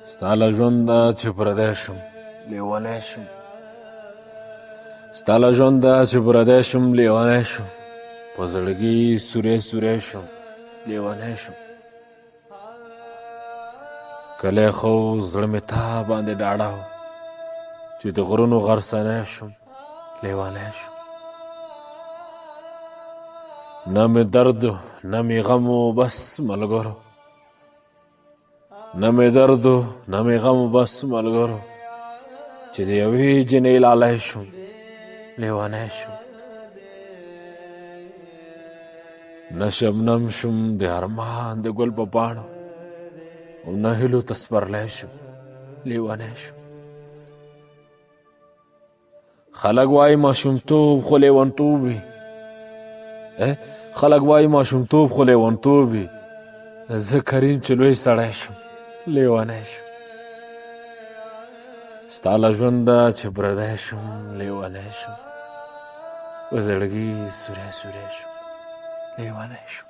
ستا له ژونده چې پردی شم لیونی شم ستا له ژونده چې پردی شم لیونی شم په زړګي سوری سوری شم لیونی شم کلی خو زړه مې تا باندې ډاډه و چې د غرونو غرڅنی شم لیونی شم نه مې درد نه مې غم و بس ملګرو نه مې درد نه مې غم بس ملګرو چې د یوې جنۍ لالی شم لیونی شم نه شبنم شم د ارمان د ګل په پاڼو او نه هیلو ته سپرلی شم لیونی شم خلک وایي ماشومتوب خو لیونتوب وي خلک وایي ماشومتوب خو لیونتوب وي زه کریم چې لوی سړی شم لیونی شم ستا له ژونده چې پردی شم لیونی شم په زړګي سوری سوری شم لیونی شم